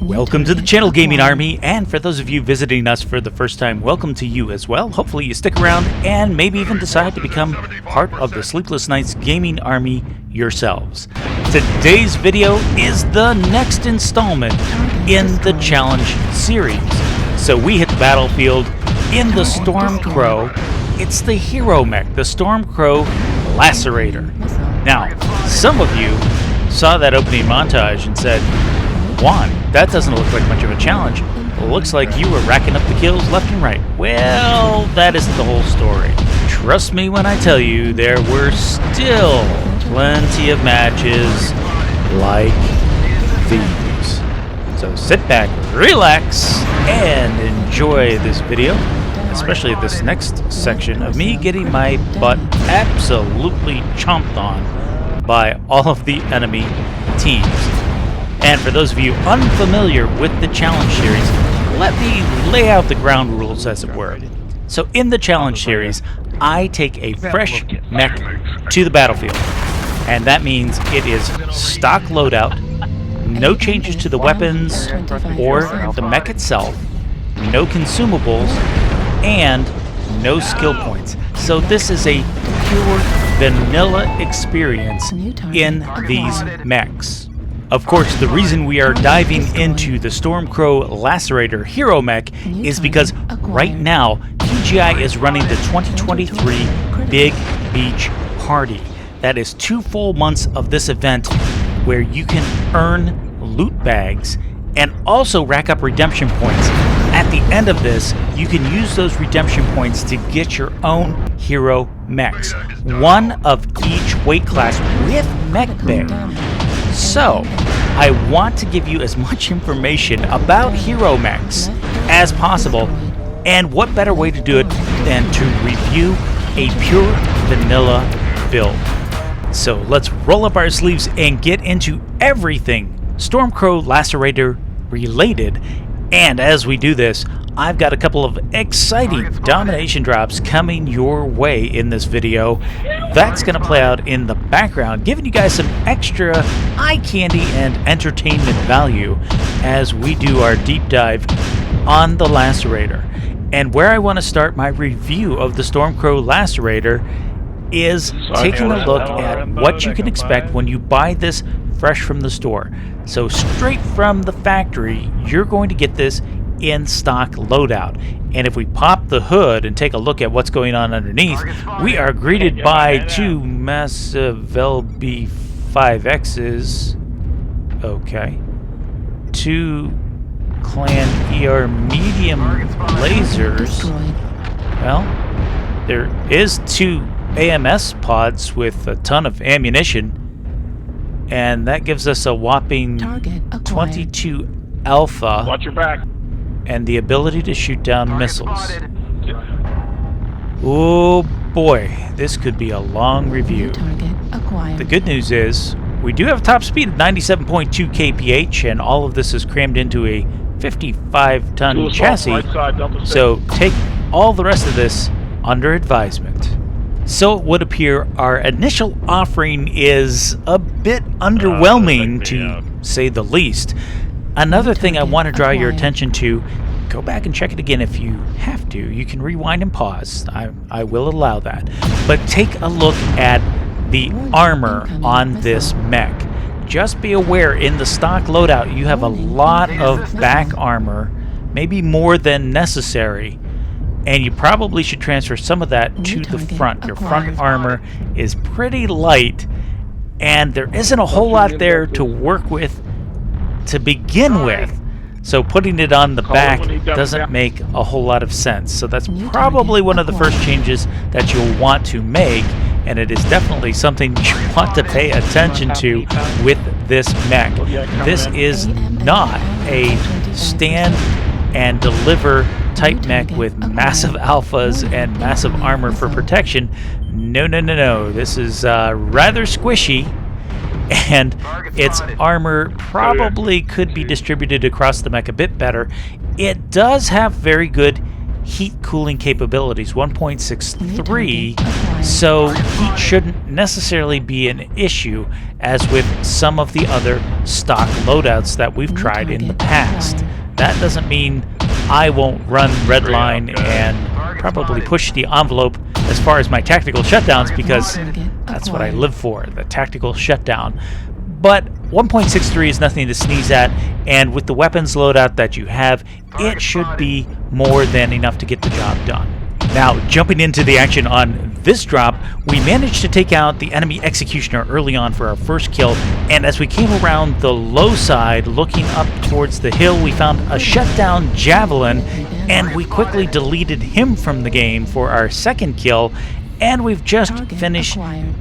Welcome to the channel, Gaming Army, and for those of you visiting us for the first time, welcome to you as well. Hopefully you stick around and maybe even decide to become part of the Sleepless Nights Gaming Army yourselves. Today's video is the next installment in the challenge series. So we hit the battlefield in the Stormcrow. It's the hero mech, the Stormcrow Lacerator. Now, some of you saw that opening montage and said, Juan, that doesn't look like much of a challenge. It looks like you were racking up the kills left and right. Well, that isn't the whole story. Trust me when I tell you, there were still plenty of matches like these. So sit back, relax, and enjoy this video, especially this next section of me getting my butt absolutely chomped on by all of the enemy teams. And for those of you unfamiliar with the challenge series, let me lay out the ground rules, as it were. So in the challenge series, I take a fresh mech to the battlefield, and that means it is stock loadout, no changes to the weapons or the mech itself, no consumables, and no skill points. So this is a pure vanilla experience in these mechs. Of course, the reason we are diving into the Stormcrow Lacerator hero mech is because right now, TGI is running the 2023 Big Beach Party. That is 2 full months of this event where you can earn loot bags and also rack up redemption points. At the end of this, you can use those redemption points to get your own hero mechs. One of each weight class with mech bay. So, I want to give you as much information about hero mechs as possible, and what better way to do it than to review a pure vanilla build. So let's roll up our sleeves and get into everything Stormcrow Lacerator related. And as we do this, I've got a couple of exciting domination drops coming your way in this video. That's going to play out in the background, giving you guys some extra eye candy and entertainment value as we do our deep dive on the Lacerator. And where I want to start my review of the Stormcrow Lacerator is taking a look at what you can expect when you buy this fresh from the store. So straight from the factory, you're going to get this in stock loadout. And if we pop the hood and take a look at what's going on underneath, we are greeted by 2 massive LB5Xs. Okay. 2 Clan ER medium lasers. Well, there is 2 AMS pods with a ton of ammunition, and that gives us a whopping 22 alpha. Watch your back. And the ability to shoot down missiles. Oh boy, this could be a long review. The good news is we do have a top speed of 97.2 kph, and all of this is crammed into a 55-ton chassis, so take all the rest of this under advisement. So it would appear our initial offering is a bit underwhelming, to say the least. Another thing I want to draw your attention to, go back and check it again if you have to. You can rewind and pause. I will allow that. But take a look at the armor on this mech. Just be aware, in the stock loadout, you have a lot of back armor, maybe more than necessary. And you probably should transfer some of that to the front. Your front armor is pretty light, and there isn't a whole lot there to work with to begin with. So putting it on the back doesn't make a whole lot of sense. So that's probably one of the first changes that you'll want to make, and it is definitely something you want to pay attention to with this mech. This is not a stand and deliver type mech with massive alphas and massive armor for protection. No, no, no, no. This is rather squishy, and its armor probably could be distributed across the mech a bit better. It does have very good heat cooling capabilities, 1.63 so heat shouldn't necessarily be an issue as with some of the other stock loadouts that we've tried in the past. That doesn't mean I won't run Redline and probably push the envelope as far as my tactical shutdowns, because that's what I live for, the tactical shutdown. But 1.63 is nothing to sneeze at, and with the weapons loadout that you have, it should be more than enough to get the job done. Now, jumping into the action on this drop, we managed to take out the enemy executioner early on for our first kill, and as we came around the low side, looking up towards the hill, we found a shutdown javelin, and we quickly deleted him from the game for our second kill, and we've just finished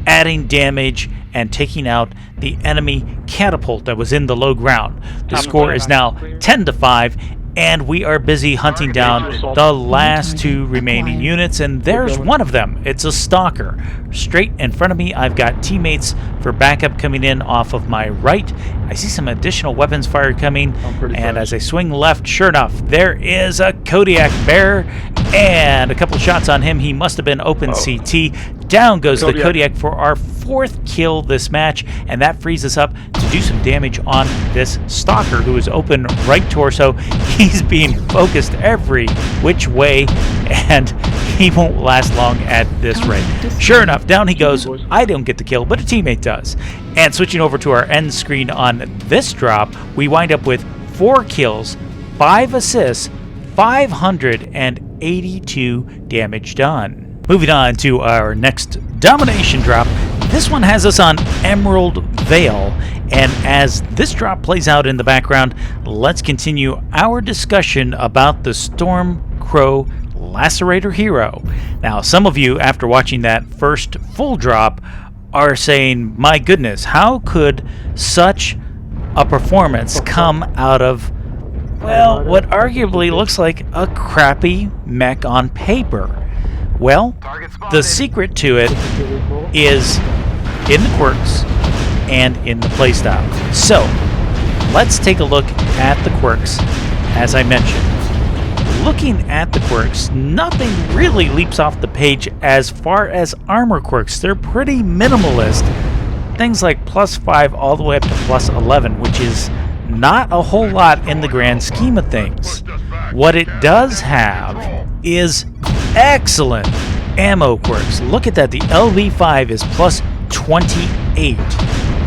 adding damage and taking out the enemy catapult that was in the low ground. The score is now 10-5, and we are busy hunting down the last two remaining units, and there's one of them. It's a stalker. Straight in front of me, I've got teammates for backup coming in off of my right. I see some additional weapons fire coming, and as I swing left, sure enough, there is a Kodiak bear, and a couple shots on him. He must have been open CT. Down goes the Kodiak for our fourth kill this match, and that frees us up to do some damage on this stalker who is open right torso. He's being focused every which way, and he won't last long at this rate. Sure enough, down he goes. I don't get the kill, but a teammate does. And switching over to our end screen on this drop, we wind up with 4 kills, 5 assists, 582 damage done. Moving on to our next domination drop. This one has us on Emerald Vale, and as this drop plays out in the background, let's continue our discussion about the Stormcrow Lacerator hero. Now, some of you, after watching that first full drop, are saying, my goodness, how could such a performance come out of, well, what arguably looks like a crappy mech on paper? Well, the secret to it is in the quirks and in the playstyle. So, let's take a look at the quirks, as I mentioned. Looking at the quirks, nothing really leaps off the page as far as armor quirks. They're pretty minimalist. Things like +5 all the way up to +11, which is not a whole lot in the grand scheme of things. What it does have is excellent ammo quirks. Look at that. The LV5 is +28.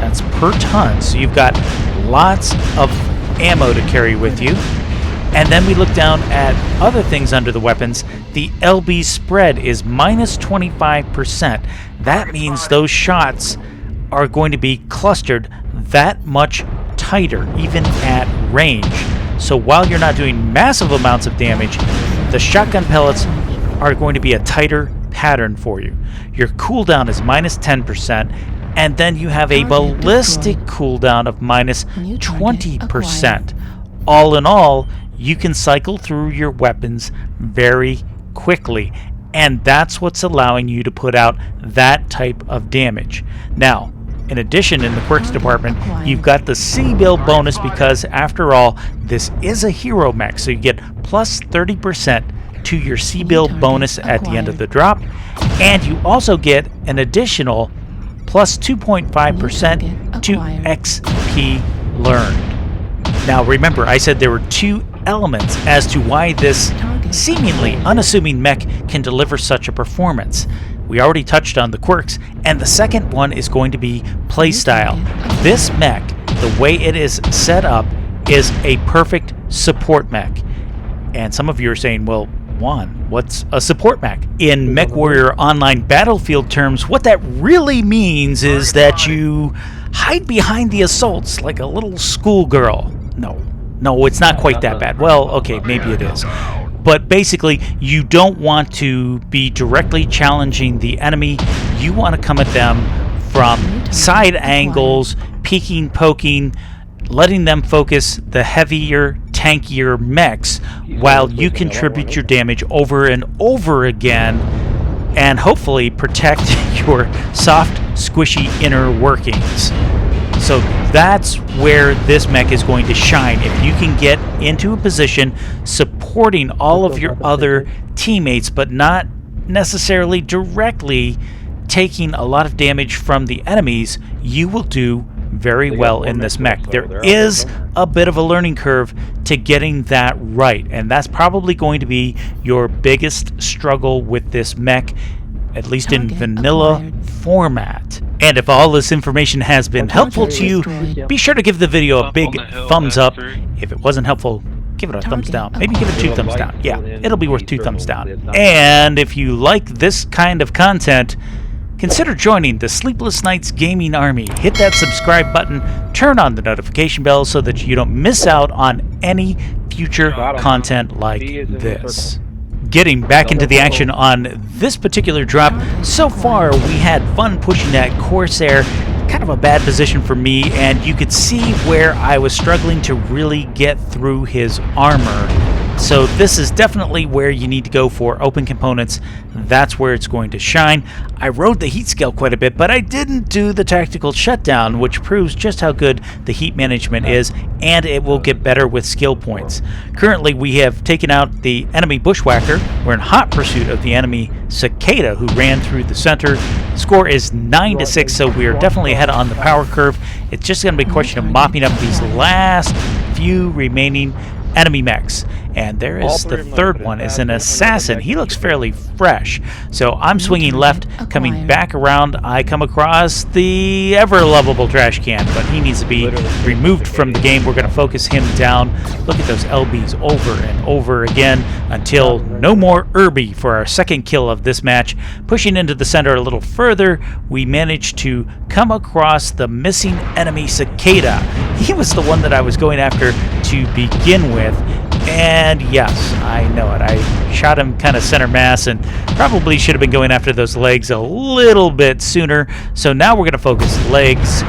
That's per ton. So you've got lots of ammo to carry with you. And then we look down at other things under the weapons. The LB spread is -25%. That means those shots are going to be clustered that much tighter, even at range. So while you're not doing massive amounts of damage, the shotgun pellets are going to be a tighter pattern for you. Your cooldown is -10%, and then you have a ballistic cooldown of -20%. All in all, you can cycle through your weapons very quickly, and that's what's allowing you to put out that type of damage. Now, in addition, in the quirks department, you've got the C-build bonus because, after all, this is a hero mech, so you get +30% to your C-build bonus at the end of the drop, and you also get an additional +2.5% to XP learned. Now remember, I said there were 2 elements as to why this seemingly unassuming mech can deliver such a performance. We already touched on the quirks, and the second one is going to be playstyle. This mech, the way it is set up, is a perfect support mech. And some of you are saying, well, Juan, what's a support mech? In MechWarrior Online Battlefield terms, what that really means is that you hide behind the assaults like a little schoolgirl. No, it's not quite that bad. Well, okay, maybe it is. But basically, you don't want to be directly challenging the enemy. You want to come at them from side angles, peeking, poking, letting them focus the heavier, tankier mechs while you contribute your damage over and over again and hopefully protect your soft, squishy inner workings. So that's where this mech is going to shine. If you can get into a position supporting all of your other teammates, but not necessarily directly taking a lot of damage from the enemies, you will do very well in this mech. There is a bit of a learning curve to getting that right, and that's probably going to be your biggest struggle with this mech, at least in vanilla format. And if all this information has been helpful to you, be sure to give the video a big thumbs up. If it wasn't helpful, give it a thumbs down. Maybe give it 2 thumbs down. Yeah, it'll be worth 2 thumbs down. And if you like this kind of content, consider joining the Sleepless Nights Gaming Army. Hit that subscribe button, turn on the notification bell so that you don't miss out on any future content like this. Getting back into the action on this particular drop, so far we had fun pushing that Corsair. Kind of a bad position for me, and you could see where I was struggling to really get through his armor. So this is definitely where you need to go for open components. That's where it's going to shine. I rode the heat scale quite a bit, but I didn't do the tactical shutdown, which proves just how good the heat management is, and it will get better with skill points. Currently, we have taken out the enemy bushwhacker. We're in hot pursuit of the enemy Cicada, who ran through the center. Score is 9-6, so we are definitely ahead on the power curve. It's just going to be a question of mopping up these last few remaining enemy mechs. And there is the third one, is an assassin. He looks fairly fresh. So I'm swinging left, coming back around. I come across the ever-lovable trash can, but he needs to be removed from the game. We're going to focus him down. Look at those LBs over and over again until no more Irby for our second kill of this match. Pushing into the center a little further, we managed to come across the missing enemy Cicada. He was the one that I was going after to begin with. And yes, I know it. I shot him kind of center mass and probably should have been going after those legs a little bit sooner. So now we're going to focus legs.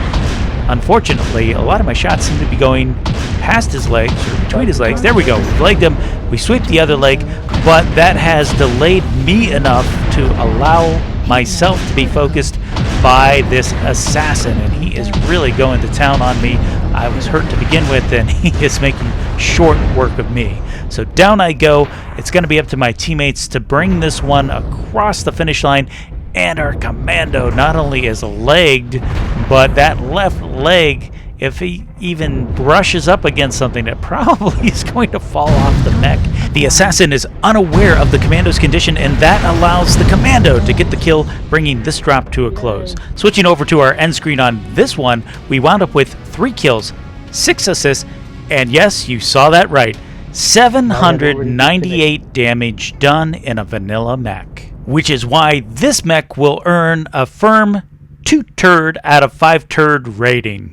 Unfortunately, a lot of my shots seem to be going past his legs or between his legs. There we go. We've legged him. We sweep the other leg, but that has delayed me enough to allow myself to be focused by this assassin, and he is really going to town on me. I was hurt to begin with, and he is making short work of me. So down I go. It's going to be up to my teammates to bring this one across the finish line, and our commando not only is legged, but that left leg, if he even brushes up against something, it probably is going to fall off the mech. The assassin is unaware of the commando's condition, and that allows the commando to get the kill, bringing this drop to a close. Switching over to our end screen on this one, we wound up with 3 kills, 6 assists, and yes, you saw that right, 798 damage done in a vanilla mech. Which is why this mech will earn a firm 2 turd out of 5 turd rating.